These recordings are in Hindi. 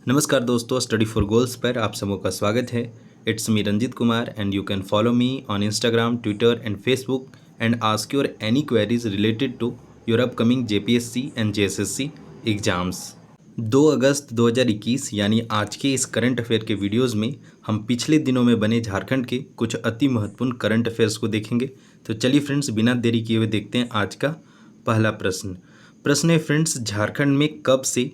नमस्कार दोस्तों, स्टडी फॉर गोल्स पर आप सबों का स्वागत है। It's me Ranjit Kumar and you can follow me on Instagram, Twitter and Facebook and ask your any queries related to your upcoming JPSC and JSSC exams. 2 अगस्त 2021 यानी आज के इस करंट अफेयर के वीडियोस में हम पिछले दिनों में बने झारखंड के कुछ अति महत्वपूर्ण करंट अफेयर्स को देखेंगे। तो चलिए फ्रेंड्स, बिना देरी किए हुए देखते हैं आज का पहला प्रश्न है फ्रेंड्स, झारखंड में कब से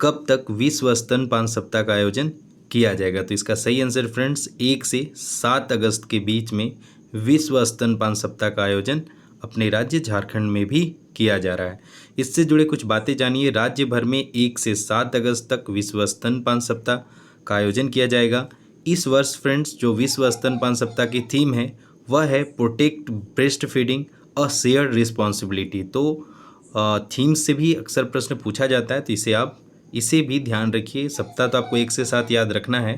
कब तक विश्व स्तनपान सप्ताह का आयोजन किया जाएगा? तो इसका सही आंसर फ्रेंड्स 1 से 7 अगस्त के बीच में विश्व स्तनपान सप्ताह का आयोजन अपने राज्य झारखंड में भी किया जा रहा है। इससे जुड़े कुछ बातें जानिए। राज्य भर में 1 से 7 अगस्त तक विश्व स्तनपान सप्ताह का आयोजन किया जाएगा। इस वर्ष फ्रेंड्स जो विश्व स्तनपान सप्ताह की थीम है वह है protect breast feeding a shared responsibility. तो थीम से भी अक्सर प्रश्न पूछा जाता है, तो इसे भी ध्यान रखिए। सप्ताह तो आपको 1 से 7 याद रखना है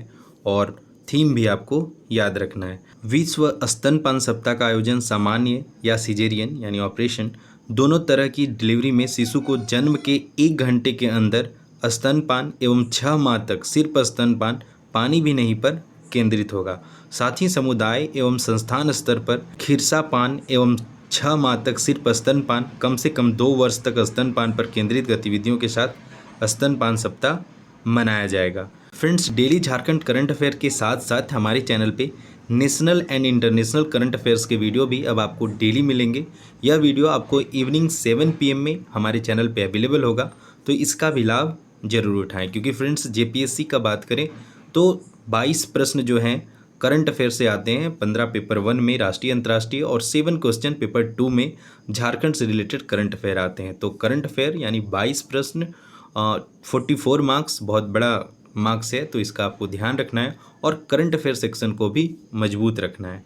और थीम भी आपको याद रखना है। विश्व स्तनपान सप्ताह का आयोजन सामान्य या सिजेरियन यानी ऑपरेशन दोनों तरह की डिलीवरी में शिशु को जन्म के 1 घंटे के अंदर स्तनपान एवं 6 माह तक सिर्फ स्तनपान, पानी भी नहीं, पर केंद्रित होगा। साथ ही समुदाय एवं संस्थान स्तर पर खिरसापान एवं 6 माह तक सिर्फ स्तनपान, कम से कम 2 वर्ष तक स्तनपान पर केंद्रित गतिविधियों के साथ स्तनपान सप्ताह मनाया जाएगा। Friends, daily Jharkhand current affair के साथ साथ हमारे चैनल पे national and international current affairs के वीडियो भी अब आपको डेली मिलेंगे। यह वीडियो आपको इवनिंग 7 PM में हमारे चैनल पे अवेलेबल होगा, तो इसका भी लाभ जरूर उठाएं। क्योंकि फ्रेंड्स जेपीएससी का बात करें तो 22 प्रश्न जो हैं करंट अफेयर से आते हैं। 15 पेपर 1 में राष्ट्रीय अंतर्राष्ट्रीय और 7 क्वेश्चन पेपर 2 में झारखंड से रिलेटेड करंट अफेयर आते हैं। तो करंट अफेयर यानी 22 प्रश्न 44 मार्क्स बहुत बड़ा मार्क्स है, तो इसका आपको ध्यान रखना है और करंट अफेयर सेक्शन को भी मजबूत रखना है।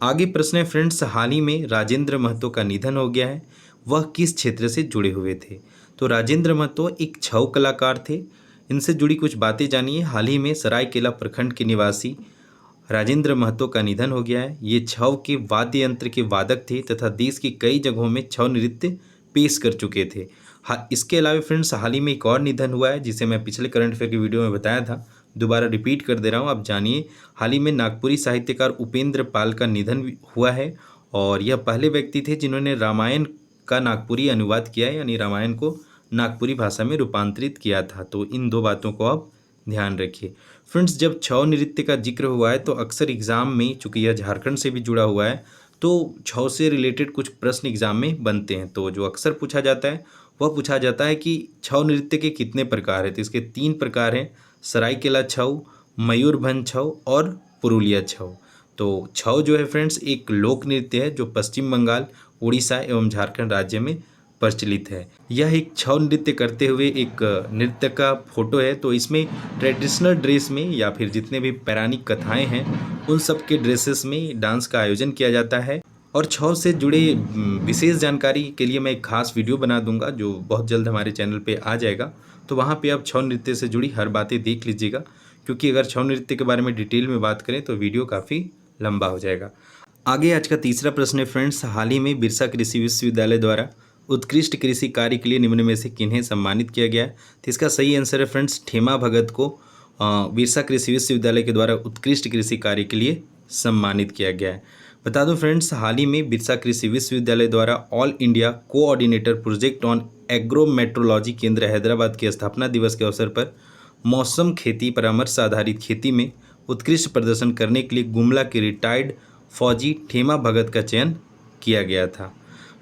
आगे प्रश्न है फ्रेंड्स, हाल ही में राजेंद्र महतो का निधन हो गया है, वह किस क्षेत्र से जुड़े हुए थे? तो राजेंद्र महतो एक छऊ कलाकार थे। इनसे जुड़ी कुछ बातें जानिए। हाल ही में सरायकेला प्रखंड के निवासी राजेंद्र महतो का निधन हो गया है। ये छऊ के वाद्य यंत्र के वादक थे तथा देश की कई जगहों में छऊ नृत्य पेश कर चुके थे। हाँ, इसके अलावा फ्रेंड्स हाल ही में एक और निधन हुआ है जिसे मैं पिछले करंट अफेयर की वीडियो में बताया था, दोबारा रिपीट कर दे रहा हूँ, आप जानिए। हाल ही में नागपुरी साहित्यकार उपेंद्र पाल का निधन हुआ है और यह पहले व्यक्ति थे जिन्होंने रामायण का नागपुरी अनुवाद किया है, यानी रामायण को नागपुरी भाषा में रूपांतरित किया था। तो इन 2 बातों को आप ध्यान रखिए। फ्रेंड्स, जब छऊ नृत्य का जिक्र हुआ है तो अक्सर एग्जाम में, चूंकि यह झारखंड से भी जुड़ा हुआ है, तो छऊ से रिलेटेड कुछ प्रश्न एग्जाम में बनते हैं। तो जो अक्सर पूछा जाता है वह पूछा जाता है कि छऊ नृत्य के कितने प्रकार हैं? तो इसके 3 प्रकार हैं, सरायकेला छऊ, मयूरभंज छऊ और पुरुलिया छऊ। तो छऊ जो है फ्रेंड्स एक लोक नृत्य है जो पश्चिम बंगाल, उड़ीसा एवं झारखंड राज्य में प्रचलित है। यह एक छऊ नृत्य करते हुए एक नृत्य का फोटो है। तो इसमें ट्रेडिशनल ड्रेस में या फिर जितने भी पौराणिक कथाएं हैं उन सब के ड्रेसेस में डांस का आयोजन किया जाता है। और छऊ से जुड़े विशेष जानकारी के लिए मैं एक खास वीडियो बना दूंगा जो बहुत जल्द हमारे चैनल पे आ जाएगा। तो वहाँ पे आप छऊ नृत्य से जुड़ी हर बातें देख लीजिएगा, क्योंकि अगर छऊ नृत्य के बारे में डिटेल में बात करें तो वीडियो काफ़ी लंबा हो जाएगा। आगे आज का तीसरा प्रश्न है फ्रेंड्स, हाल ही में बिरसा कृषि विश्वविद्यालय द्वारा उत्कृष्ट कृषि कार्य के लिए निम्न में से किन्हें सम्मानित किया गया है? तो इसका सही आंसर है फ्रेंड्स ठेमा भगत को बिरसा कृषि विश्वविद्यालय के द्वारा उत्कृष्ट कृषि कार्य के लिए सम्मानित किया गया है। बता दूं फ्रेंड्स, हाल ही में बिरसा कृषि विश्वविद्यालय द्वारा all India coordinator project on agrometeorology केंद्र हैदराबाद के स्थापना दिवस के अवसर पर मौसम खेती परामर्श आधारित खेती में उत्कृष्ट प्रदर्शन करने के लिए गुमला के रिटायर्ड फौजी ठेमा भगत का चयन किया गया था।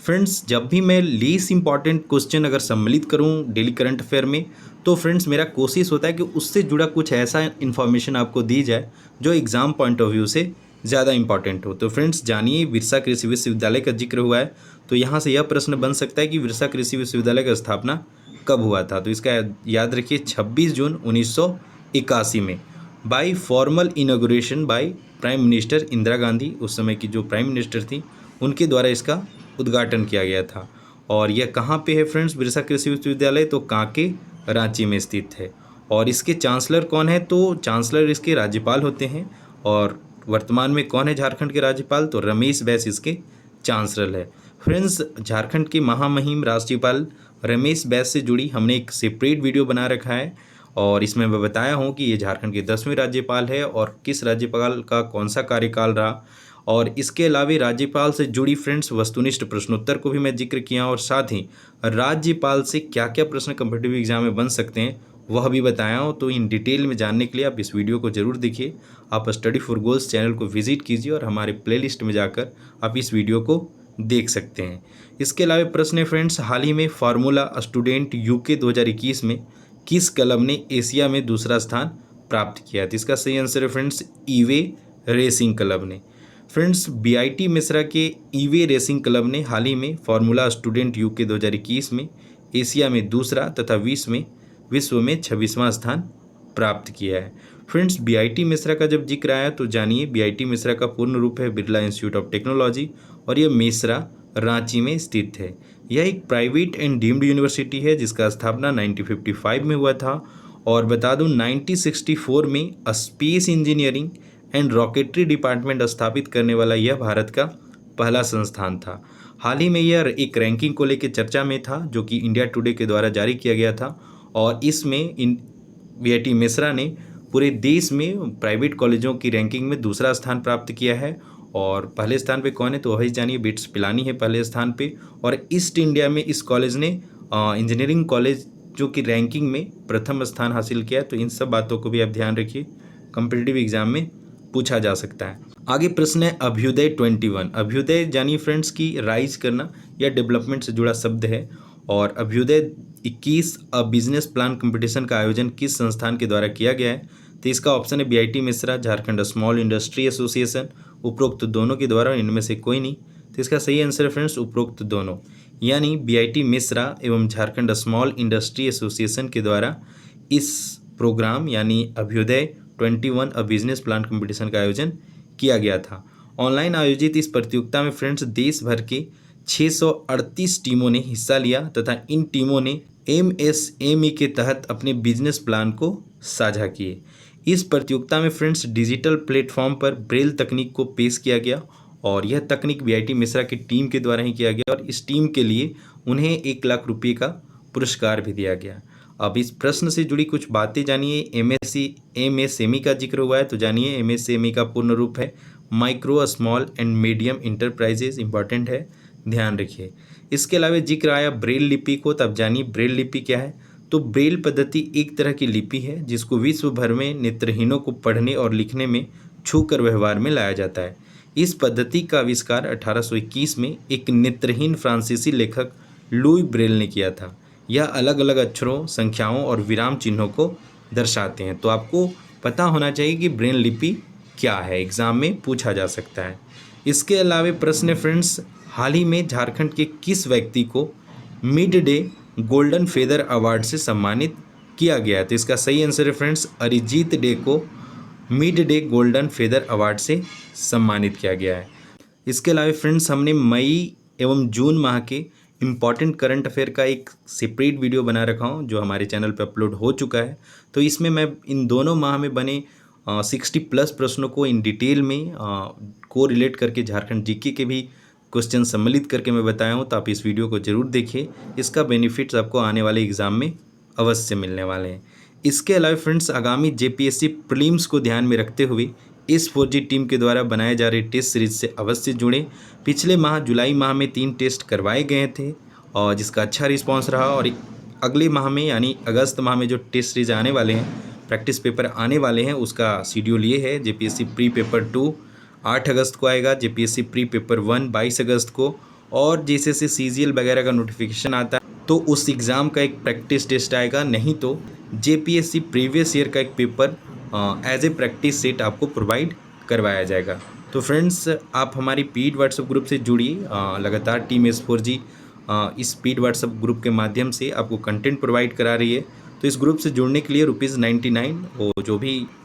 फ्रेंड्स, जब भी मैं लीस्ट इंपॉर्टेंट क्वेश्चन अगर सम्मिलित करूं डेली करंट अफेयर में, तो फ्रेंड्स मेरा कोशिश होता है कि उससे जुड़ा कुछ ऐसा इन्फॉर्मेशन आपको दी जाए जो एग्ज़ाम पॉइंट ऑफ व्यू से ज़्यादा इंपॉर्टेंट हो। तो फ्रेंड्स जानिए, बिरसा कृषि विश्वविद्यालय का जिक्र हुआ है, तो यहाँ से यह प्रश्न बन सकता है कि बिरसा कृषि विश्वविद्यालय का स्थापना कब हुआ था? तो इसका याद रखिए 26 जून 1981 में by formal inauguration by prime minister Indira Gandhi, उस समय की जो प्राइम मिनिस्टर थी उनके द्वारा इसका उद्घाटन किया गया था। और यह कहाँ पे है फ्रेंड्स बिरसा कृषि विश्वविद्यालय? तो कांके, रांची में स्थित है। और इसके चांसलर कौन है? तो चांसलर इसके राज्यपाल होते हैं। और वर्तमान में कौन है झारखंड के राज्यपाल? तो रमेश बैस इसके चांसलर है। फ्रेंड्स, झारखंड के महामहिम राज्यपाल रमेश बैस से जुड़ी हमने एक सेपरेट वीडियो बना रखा है और इसमें मैं बताया हूँ कि ये झारखंड के 10वें राज्यपाल है और किस राज्यपाल का कौन सा कार्यकाल रहा। और इसके अलावा राज्यपाल से जुड़ी फ्रेंड्स वस्तुनिष्ठ प्रश्नोत्तर को भी मैं जिक्र किया और साथ ही राज्यपाल से क्या क्या प्रश्न कम्पिटिटिव एग्जाम में बन सकते हैं वह भी बताया हूँ। तो इन डिटेल में जानने के लिए आप इस वीडियो को जरूर देखिए। आप स्टडी फॉर गोल्स चैनल को विजिट कीजिए और हमारे प्लेलिस्ट में जाकर आप इस वीडियो को देख सकते हैं। इसके अलावा प्रश्न है फ्रेंड्स, हाल ही में फार्मूला स्टूडेंट यूके 2021 में किस क्लब ने एशिया में दूसरा स्थान प्राप्त किया? तो इसका सही आंसर है फ्रेंड्स ईवे रेसिंग क्लब ने। फ्रेंड्स बीआईटी मिश्रा के ईवे रेसिंग क्लब ने हाल ही में फार्मूला स्टूडेंट यूके 2021 में एशिया में दूसरा तथा विश्व में 26वां स्थान प्राप्त किया है। फ्रेंड्स बीआईटी मिश्रा का जब जिक्र आया तो जानिए बीआईटी मिश्रा का पूर्ण रूप है बिरला इंस्टीट्यूट ऑफ टेक्नोलॉजी और यह मिश्रा रांची में स्थित है। यह एक प्राइवेट एंड डीम्ड यूनिवर्सिटी है जिसका स्थापना 1955 में हुआ था। और बता दूं 1964 में space engineering and rocketry department स्थापित करने वाला यह भारत का पहला संस्थान था। हाल ही में यह एक रैंकिंग को लेकर चर्चा में था जो कि इंडिया टुडे के द्वारा जारी किया गया था और इसमें बीआईटी मिश्रा ने पूरे देश में प्राइवेट कॉलेजों की रैंकिंग में दूसरा स्थान प्राप्त किया है। और पहले स्थान पे कौन है तो वही जानिए, बिट्स पिलानी है पहले स्थान पे। और ईस्ट इंडिया में इस कॉलेज ने इंजीनियरिंग कॉलेज जो कि रैंकिंग में प्रथम स्थान हासिल किया। तो इन सब बातों को भी आप ध्यान रखिए, कॉम्पिटिटिव एग्जाम में पूछा जा सकता है। आगे प्रश्न है अभ्युदय 21। अभ्युदय जानिए फ्रेंड्स की राइज करना या डेवलपमेंट से जुड़ा शब्द है। और अभ्युदय 21 बिजनेस प्लान कंपटीशन का आयोजन किस संस्थान के द्वारा किया गया है? तो इसका ऑप्शन है BIT Mishra, Jharkhand small industry association, उपरोक्त दोनों के द्वारा, इनमें से कोई नहीं। तो इसका सही आंसर है फ्रेंड्स उपरोक्त दोनों, यानी बीआईटी मिश्रा एवं झारखंड स्मॉल इंडस्ट्री एसोसिएशन के द्वारा इस प्रोग्राम यानी अभ्युदय 21 बिजनेस प्लान कंपटीशन का आयोजन किया गया था। ऑनलाइन आयोजित इस प्रतियोगिता में फ्रेंड्स देश भर के 638 टीमों ने हिस्सा लिया तथा इन टीमों ने एमएसएमई के तहत अपने बिजनेस प्लान को साझा किए। इस प्रतियोगिता में फ्रेंड्स डिजिटल प्लेटफॉर्म पर ब्रेल तकनीक को पेश किया गया और यह तकनीक बीआईटी मिश्रा की टीम के द्वारा ही किया गया और इस टीम के लिए उन्हें 1 लाख रुपये का पुरस्कार भी दिया गया। अब इस प्रश्न से जुड़ी कुछ बातें जानिए। एमएसएमई का जिक्र हुआ है तो जानिए एमएसएमई का पूर्ण रूप है micro small and medium enterprises, important है, ध्यान रखिए। इसके अलावा जिक्र आया ब्रेल लिपि को, तब जानिए ब्रेल लिपि क्या है। तो ब्रेल पद्धति एक तरह की लिपि है जिसको विश्व भर में नेत्रहीनों को पढ़ने और लिखने में छूकर व्यवहार में लाया जाता है। इस पद्धति का आविष्कार 1821 में एक नेत्रहीन फ्रांसीसी लेखक लुई ब्रेल ने किया था। यह अलग अलग अक्षरों, संख्याओं और विराम चिन्हों को दर्शाते हैं। तो आपको पता होना चाहिए कि ब्रेल लिपि क्या है, एग्जाम में पूछा जा सकता है। इसके अलावा प्रश्न फ्रेंड्स, हाल ही में झारखंड के किस व्यक्ति को mid day golden feather award से सम्मानित किया गया है? तो इसका सही आंसर है फ्रेंड्स अरिजीत डे को mid day golden feather award से सम्मानित किया गया है। इसके अलावा फ्रेंड्स हमने मई एवं जून माह के इम्पॉर्टेंट करंट अफेयर का एक सेपरेट वीडियो बना रखा हूँ जो हमारे चैनल पर अपलोड हो चुका है। तो इसमें मैं इन दोनों माह में बने 60+ प्रश्नों को इन डिटेल में को रिलेट करके झारखंड जीके के भी क्वेश्चन सम्मिलित करके मैं बताया हूँ। तो आप इस वीडियो को जरूर देखिए, इसका बेनिफिट्स आपको आने वाले एग्जाम में अवश्य मिलने वाले हैं। इसके अलावा फ्रेंड्स आगामी जेपीएससी प्रीलिम्स को ध्यान में रखते हुए इस 4G टीम के द्वारा बनाए जा रहे टेस्ट सीरीज से अवश्य जुड़ें। पिछले माह जुलाई माह में 3 टेस्ट करवाए गए थे और जिसका अच्छा रिस्पांस रहा और अगले माह में यानी अगस्त माह में जो टेस्ट सीरीज आने वाले हैं, प्रैक्टिस पेपर आने वाले हैं, उसका शेड्यूल ये है। जेपीएससी प्री पेपर 2 8 अगस्त को आएगा, जेपीएससी प्री पेपर 1 22 अगस्त को, और जैसे से सीजीएल वगैरह का नोटिफिकेशन आता है तो उस एग्ज़ाम का एक प्रैक्टिस टेस्ट आएगा, नहीं तो जेपीएससी प्रीवियस ईयर का एक paper as a practice set आपको प्रोवाइड करवाया जाएगा। तो फ्रेंड्स आप हमारी पेड व्हाट्सएप ग्रुप से जुड़िए। लगातार टीम S4G इस पेड व्हाट्सएप ग्रुप के माध्यम से आपको कंटेंट प्रोवाइड करा रही है। तो इस ग्रुप से जुड़ने के लिए ₹99 वो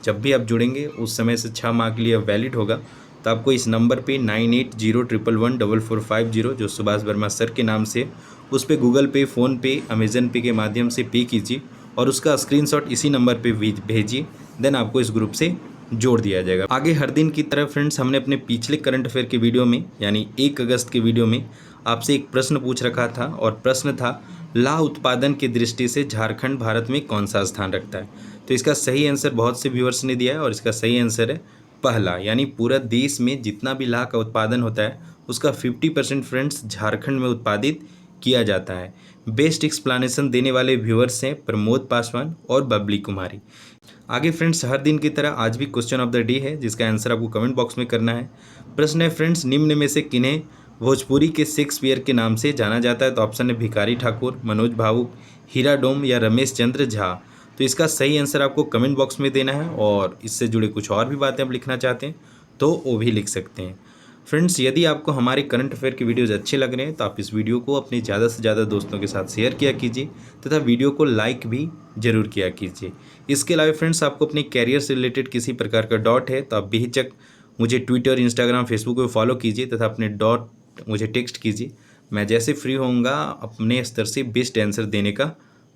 जब भी आप जुड़ेंगे उस समय से 6 माह के लिए वैलिड होगा। तो आपको इस नंबर पे 9801114450 जो सुभाष वर्मा सर के नाम से, उस पर गूगल पे, फ़ोनपे, अमेजन पे के माध्यम से पे कीजिए और उसका स्क्रीनशॉट इसी नंबर पे भेजिए। देन आपको इस ग्रुप से जोड़ दिया जाएगा। आगे हर दिन की तरह फ्रेंड्स हमने अपने पिछले करंट अफेयर के वीडियो में यानी 1 अगस्त के वीडियो में आपसे एक प्रश्न पूछ रखा था और प्रश्न था लाह उत्पादन की दृष्टि से झारखंड भारत में कौन सा स्थान रखता है? तो इसका सही आंसर बहुत से व्यूअर्स ने दिया है और इसका सही आंसर है पहला, यानी पूरा देश में जितना भी लाह का उत्पादन होता है उसका 50% फ्रेंड्स झारखंड में उत्पादित किया जाता है। बेस्ट एक्सप्लेनेशन देने वाले व्यूअर्स हैं प्रमोद पासवान और बबली कुमारी। आगे फ्रेंड्स, हर दिन की तरह आज भी क्वेश्चन ऑफ द डे है जिसका आंसर आपको कमेंट बॉक्स में करना है। प्रश्न है फ्रेंड्स, निम्न में से किन्हें भोजपुरी के शेक्सपियर के नाम से जाना जाता है? तो ऑप्शन है भिखारी ठाकुर, मनोज भावुक, हीरा डोम या रमेश चंद्र झा। तो इसका सही आंसर आपको कमेंट बॉक्स में देना है और इससे जुड़े कुछ और भी बातें आप लिखना चाहते हैं तो वो भी लिख सकते हैं। फ्रेंड्स, यदि आपको हमारे करंट अफेयर के वीडियोज़ अच्छे लग रहे हैं तो आप इस वीडियो को अपने ज़्यादा से ज़्यादा दोस्तों के साथ शेयर किया कीजिए तथा वीडियो को लाइक भी ज़रूर किया कीजिए। इसके अलावा फ्रेंड्स, आपको अपने कैरियर से रिलेटेड किसी प्रकार का डाउट है तो आप बेहिचक मुझे ट्विटर, इंस्टाग्राम, फेसबुक पर फॉलो कीजिए तथा अपने डाउट मुझे टेक्स्ट कीजिए। मैं जैसे फ्री होऊंगा अपने स्तर से बेस्ट आंसर देने का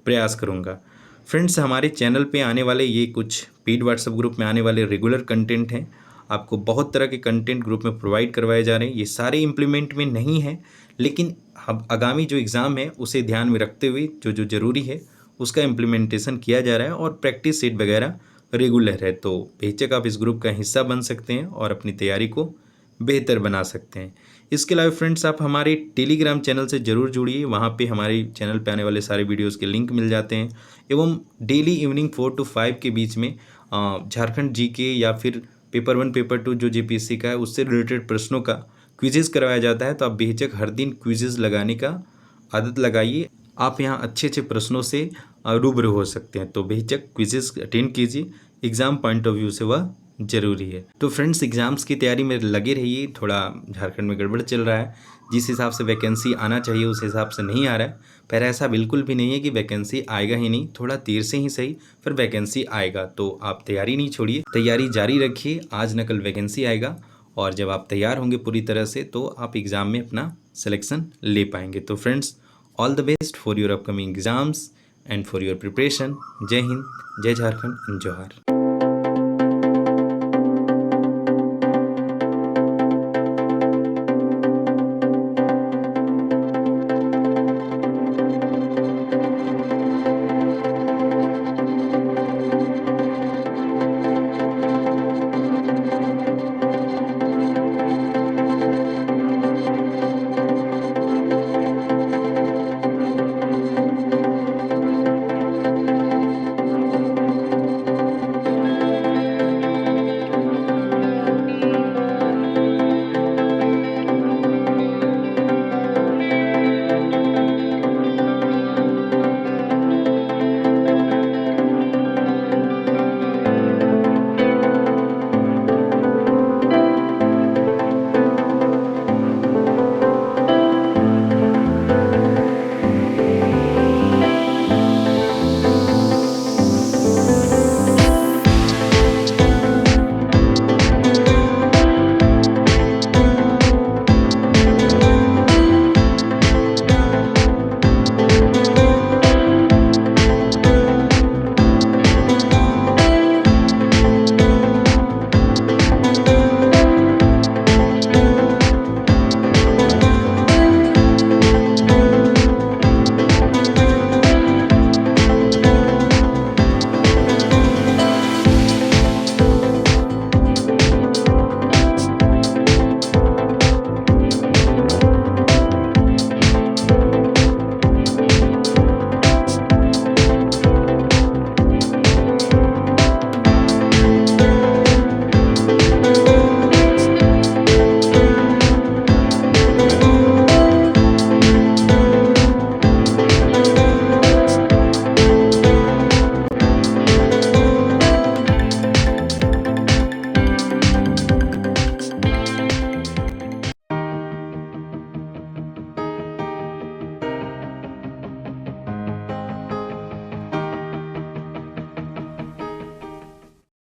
प्रयास करूँगा। फ्रेंड्स, हमारे चैनल पे आने वाले ये कुछ पेड व्हाट्सएप ग्रुप में आने वाले रेगुलर कंटेंट हैं। आपको बहुत तरह के कंटेंट ग्रुप में प्रोवाइड करवाए जा रहे हैं। ये सारे इम्प्लीमेंट में नहीं है, लेकिन अब आगामी जो एग्ज़ाम है उसे ध्यान में रखते हुए जो जो ज़रूरी है उसका इम्प्लीमेंटेशन किया जा रहा है और प्रैक्टिस सेट वगैरह रेगुलर है। तो बेहिचक आप इस ग्रुप का हिस्सा बन सकते हैं और अपनी तैयारी को बेहतर बना सकते हैं। इसके अलावा फ्रेंड्स, आप हमारे टेलीग्राम चैनल से ज़रूर जुड़िए। वहाँ पे हमारे चैनल पे आने वाले सारे वीडियोस के लिंक मिल जाते हैं एवं डेली इवनिंग 4 to 5 के बीच में झारखंड जीके या फिर पेपर 1 पेपर 2 जो जेपीएससी का है उससे रिलेटेड प्रश्नों का क्विजेस करवाया जाता है। तो आप बेहिचक हर दिन क्विजेस लगाने का आदत लगाइए। आप यहाँ अच्छे अच्छे प्रश्नों से रूबरू हो सकते हैं। तो बेहिचक क्विजेस अटेंड कीजिए, एग्ज़ाम पॉइंट ऑफ व्यू से वह ज़रूरी है। तो फ्रेंड्स, एग्ज़ाम्स की तैयारी में लगे रहिए। थोड़ा झारखंड में गड़बड़ चल रहा है, जिस हिसाब से वैकेंसी आना चाहिए उस हिसाब से नहीं आ रहा है। पर ऐसा बिल्कुल भी नहीं है कि वैकेंसी आएगा ही नहीं, थोड़ा देर से ही सही पर वैकेंसी आएगा। तो आप तैयारी नहीं छोड़िए, तैयारी जारी रखिए। आज न कल वैकेंसी आएगा और जब आप तैयार होंगे पूरी तरह से तो आप एग्ज़ाम में अपना सिलेक्शन ले पाएंगे। तो friends, all the best for your upcoming exams and for your preparation. जय हिंद, जय झारखंड एंड जोहार।